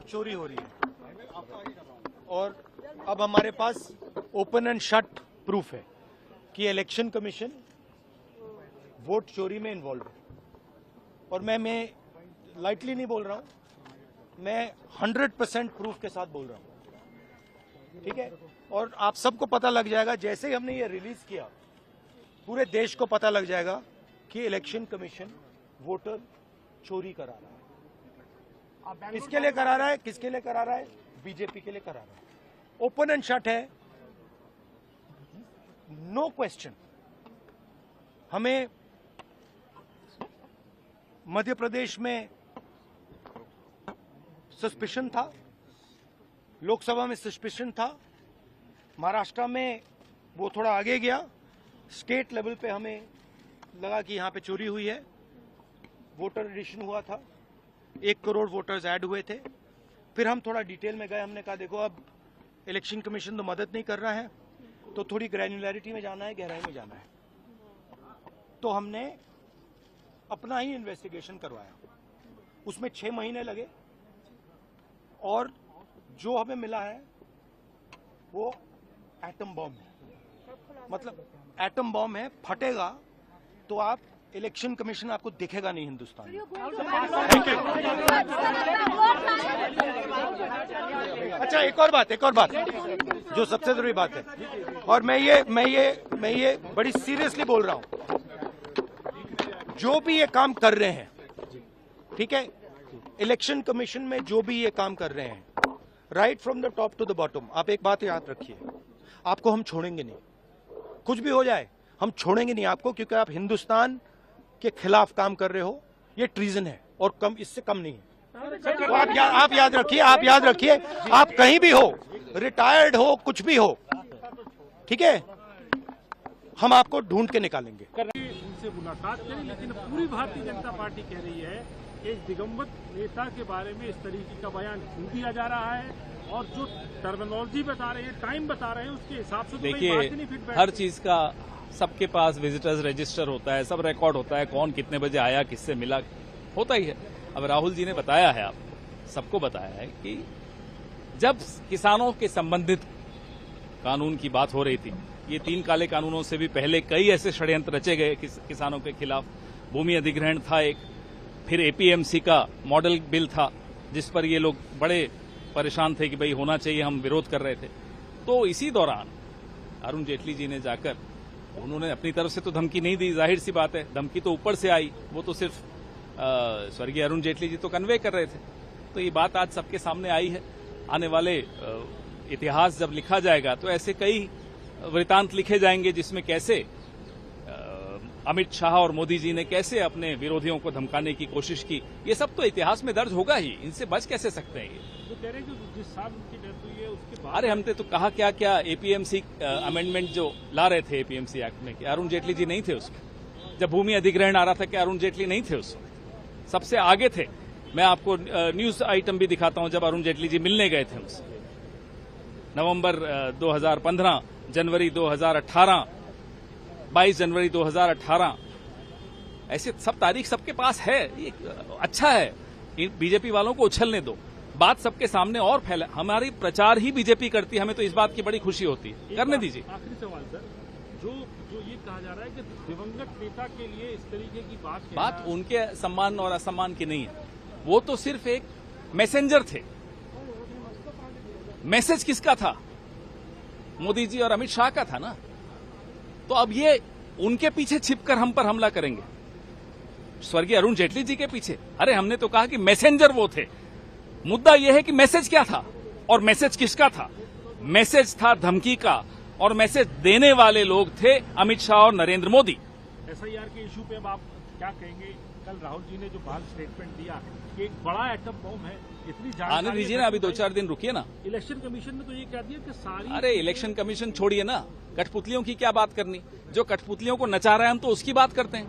Vote चोरी हो रही है और अब हमारे पास ओपन एंड शट प्रूफ है कि इलेक्शन कमीशन वोट चोरी में इन्वॉल्व है। और मैं लाइटली नहीं बोल रहा हूं, मैं 100% प्रूफ के साथ बोल रहा हूं, ठीक है। और आप सबको पता लग जाएगा जैसे ही हमने ये रिलीज किया, पूरे देश को पता लग जाएगा कि इलेक्शन कमीशन वोटर चोरी करा रहा है। किसके लिए करा रहा है? किसके लिए करा रहा है? बीजेपी के लिए करा रहा है। ओपन एंड शट है, नो क्वेश्चन। हमें मध्य प्रदेश में सस्पिशन था, लोकसभा में सस्पिशन था, महाराष्ट्र में वो थोड़ा आगे गया, स्टेट लेवल पे हमें लगा कि यहां पे चोरी हुई है। वोटर एडिशन हुआ था, 1 करोड़ वोटर्स ऐड हुए थे। फिर हम थोड़ा डिटेल में गए, हमने कहा देखो अब इलेक्शन कमीशन तो मदद नहीं कर रहा है, तो थोड़ी ग्रैन्युलैरिटी में जाना है, गहराई में जाना है। तो हमने अपना ही इन्वेस्टिगेशन करवाया, उसमें 6 महीने लगे और जो हमें मिला है वो एटम बॉम्ब है। मतलब एटम बॉम्ब है, फटेगा तो आप इलेक्शन कमीशन आपको दिखेगा नहीं हिंदुस्तान में। अच्छा, एक और बात जो सबसे जरूरी बात है, और मैं ये बड़ी सीरियसली बोल रहा हूं, जो भी ये काम कर रहे हैं, ठीक है, इलेक्शन कमीशन में जो भी ये काम कर रहे हैं, right from the top to the bottom, आप एक बात याद रखिए, आपको हम छोड़ेंगे नहीं। कुछ भी हो जाए हम छोड़ेंगे नहीं आपको, क्योंकि आप हिंदुस्तान के खिलाफ काम कर रहे हो। ये ट्रीजन है और कम, इससे कम नहीं है। तो आप याद रखिए, आप कहीं भी हो, रिटायर्ड हो, कुछ भी हो, ठीक है, हम आपको ढूंढ के निकालेंगे। उनसे मुलाकात करें, लेकिन पूरी भारतीय जनता पार्टी कह रही है एक दिगंबत नेता के बारे में इस तरीके का बयान क्यों दिया जा रहा है, और जो टर्मिनोलॉजी बता रहे हैं, टाइम बता रहे हैं, उसके हिसाब से देखिए, हर चीज का सबके पास विजिटर्स रजिस्टर होता है, सब रिकॉर्ड होता है, कौन कितने बजे आया, किससे मिला, होता ही है। अब राहुल जी ने बताया है, आप सबको बताया है कि जब किसानों के संबंधित कानून की बात हो रही थी, ये 3 काले कानूनों से भी पहले कई ऐसे षड्यंत्र रचे गए किसानों के खिलाफ। भूमि अधिग्रहण था एक, फिर एपीएमसी का मॉडल बिल था, जिस पर ये लोग बड़े परेशान थे कि भाई होना चाहिए, हम विरोध कर रहे थे। तो इसी दौरान अरुण जेटली जी ने जाकर, उन्होंने अपनी तरफ से तो धमकी नहीं दी, जाहिर सी बात है, धमकी तो ऊपर से आई, वो तो सिर्फ स्वर्गीय अरुण जेटली जी तो कन्वे कर रहे थे। तो ये बात आज सबके सामने आई है। आने वाले इतिहास जब लिखा जाएगा तो ऐसे कई वृतांत लिखे जाएंगे जिसमें कैसे अमित शाह और मोदी जी ने कैसे अपने विरोधियों को धमकाने की कोशिश की, ये सब तो इतिहास में दर्ज होगा ही, इनसे बच कैसे सकते हैं ये। तो कह रहे हैं कि जिस साल उनकी डेथ हुई है उसके बाद, अरे हमने तो कहा क्या एपीएमसी अमेंडमेंट जो ला रहे थे एपीएमसी एक्ट में, कि अरुण जेटली जी नहीं थे उसमें। जब भूमि अधिग्रहण आ रहा था, कि अरुण जेटली नहीं थे उसमें, सबसे आगे थे। मैं आपको न्यूज आइटम भी दिखाता हूं, जब अरुण जेटली जी मिलने गए थे उनसे, नवंबर 2015, जनवरी 2018, 22 जनवरी 2018, ऐसे सब तारीख सबके पास है। ये अच्छा है, बीजेपी वालों को उछलने दो, बात सबके सामने और फैला। हमारी प्रचार ही बीजेपी करती है, हमें तो इस बात की बड़ी खुशी होती है। करने दीजिए। आखिरी सवाल सर, जो ये कहा जा रहा है कि दिवंगत नेता के लिए इस तरीके की बात उनके सम्मान और असम्मान की नहीं है, वो तो सिर्फ एक मैसेंजर थे। मैसेज किसका था? मोदी जी और अमित शाह का था ना। तो अब ये उनके पीछे छिपकर हम पर हमला करेंगे, स्वर्गीय अरुण जेटली जी के पीछे। अरे हमने तो कहा कि मैसेंजर वो थे। मुद्दा यह है कि मैसेज क्या था और मैसेज किसका था? मैसेज था धमकी का, और मैसेज देने वाले लोग थे अमित शाह और नरेंद्र मोदी। एसआईआर के इशू पे अब आप क्या कहेंगे? कल राहुल जी ने जो बाल स्टेटमेंट दिया कि एक बड़ा एटम बॉम्ब है, इतनी जानकारी आने दीजिए ना, अभी 2-4 दिन रुकिए ना। इलेक्शन कमीशन ने तो ये कह दिया कि सारी, अरे इलेक्शन कमीशन छोड़िए ना, कठपुतलियों की क्या बात करनी। जो कठपुतलियों को नचा रहे हैं हम तो उसकी बात करते हैं।